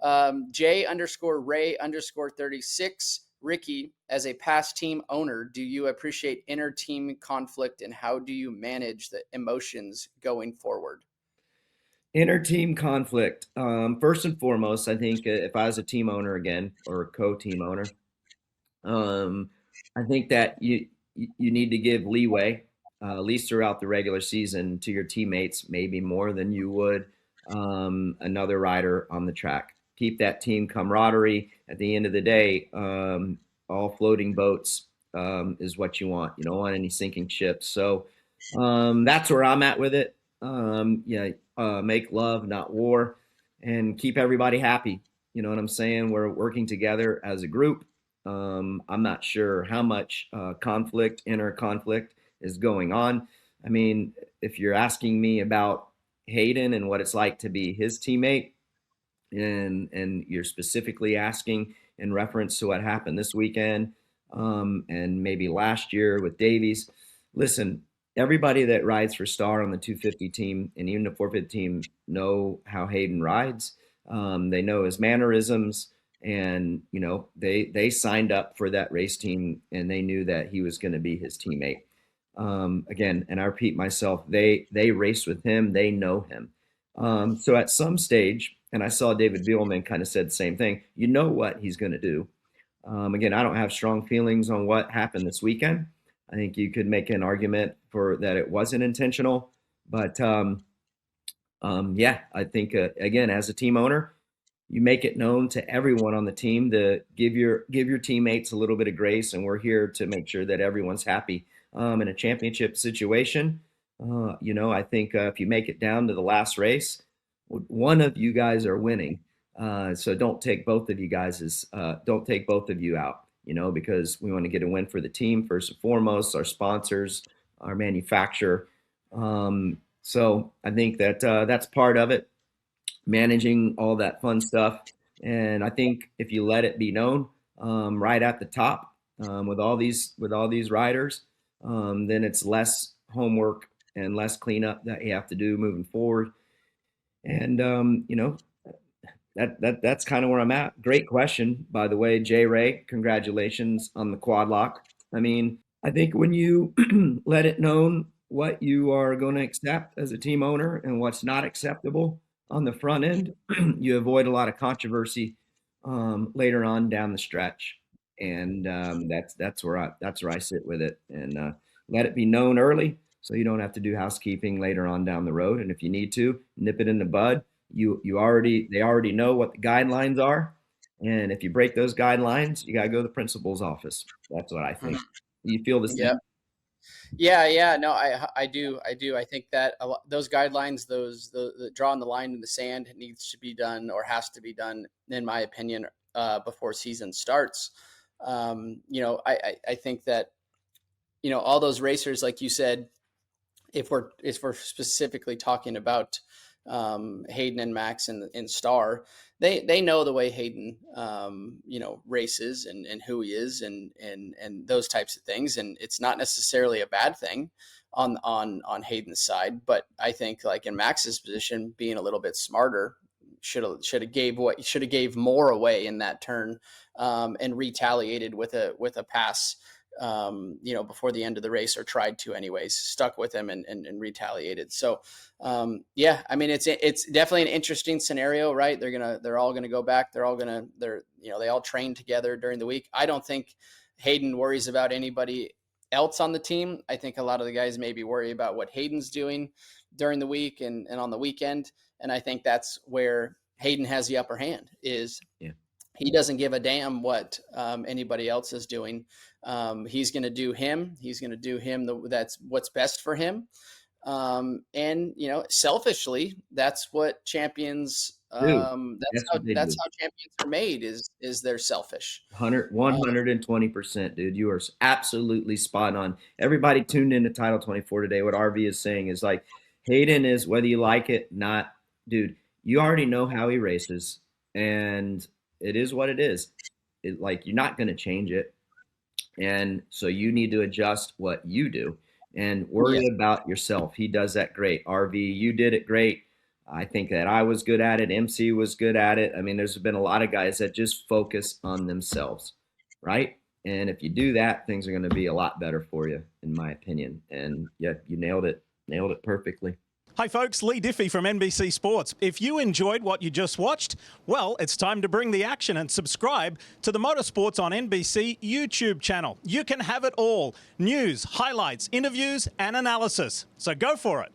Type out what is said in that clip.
J_Ray_36. Ricky, as a past team owner, do you appreciate inner team conflict, and how do you manage the emotions going forward? Inner team conflict. First and foremost, I think if I was a team owner again or a co-team owner, um, I think that you need to give leeway, at least throughout the regular season, to your teammates, maybe more than you would another rider on the track. Keep that team camaraderie. At the end of the day, all floating boats is what you want. You don't want any sinking ships. So that's where I'm at with it. Make love, not war, and keep everybody happy. You know what I'm saying? We're working together as a group. I'm not sure how much inner conflict is going on. I mean, if you're asking me about Haiden and what it's like to be his teammate, and you're specifically asking in reference to what happened this weekend, and maybe last year with Davies, listen, everybody that rides for Star on the 250 team and even the 450 team know how Haiden rides. They know his mannerisms, and they signed up for that race team, and they knew that he was going to be his teammate. Again, and I repeat myself, they race with him, they know him. So at some stage, and I saw David Bielman kind of said the same thing, you know what he's going to do. Again, I don't have strong feelings on what happened this weekend. I think you could make an argument for that it wasn't intentional, but yeah, I think again, as a team owner, you make it known to everyone on the team to give your teammates a little bit of grace, and we're here to make sure that everyone's happy. In a championship situation, I think if you make it down to the last race, one of you guys are winning. So don't take both of you out, because we want to get a win for the team first and foremost, our sponsors, our manufacturer. So I think that that's part of it, managing all that fun stuff. And I think if you let it be known right at the top with all these riders, then it's less homework and less cleanup that you have to do moving forward. And that's kind of where I'm at. Great question, by the way, J. Ray. Congratulations on the quad lock. I mean, I think when you let it known what you are going to accept as a team owner and what's not acceptable on the front end, you avoid a lot of controversy later on down the stretch. And that's where I sit with it, and let it be known early so you don't have to do housekeeping later on down the road. And if you need to, nip it in the bud. They already know what the guidelines are, and if you break those guidelines, you got to go to the principal's office. That's what I think. Mm-hmm. You feel the same? Yeah. Yeah. No, I do. I think that those guidelines, the drawing the line in the sand needs to be done, or has to be done, in my opinion, before season starts. I think that, all those racers, like you said, if we're specifically talking about Haiden and Max and Star, they know the way Haiden races and who he is and those types of things, and it's not necessarily a bad thing on Hayden's side. But I think, like in Max's position, being a little bit smarter, should have gave more away in that turn, and retaliated with a pass before the end of the race, or tried to anyways, stuck with him and retaliated. So, yeah, I mean, it's definitely an interesting scenario, right? They're all going to go back. They all train together during the week. I don't think Haiden worries about anybody else on the team. I think a lot of the guys maybe worry about what Hayden's doing during the week and on the weekend. And I think that's where Haiden has the upper hand, is he doesn't give a damn what anybody else is doing. He's going to do him. He's going to do him. That's what's best for him. And selfishly, that's what champions. That's how champions are made. Is they're selfish. 120%, dude. You are absolutely spot on. Everybody tuned into Title 24 today. What RV is saying is, like, Haiden is, whether you like it, not, dude. You already know how he races, and it is what it is. You're not going to change it. And so you need to adjust what you do and worry about yourself. He does that great. RV, you did it great. I think that I was good at it. MC was good at it. I mean, there's been a lot of guys that just focus on themselves, right? And if you do that, things are going to be a lot better for you, in my opinion. And yeah, you nailed it perfectly. Hi folks, Lee Diffie from NBC Sports. If you enjoyed what you just watched, well, it's time to bring the action and subscribe to the Motorsports on NBC YouTube channel. You can have it all: news, highlights, interviews, and analysis. So go for it.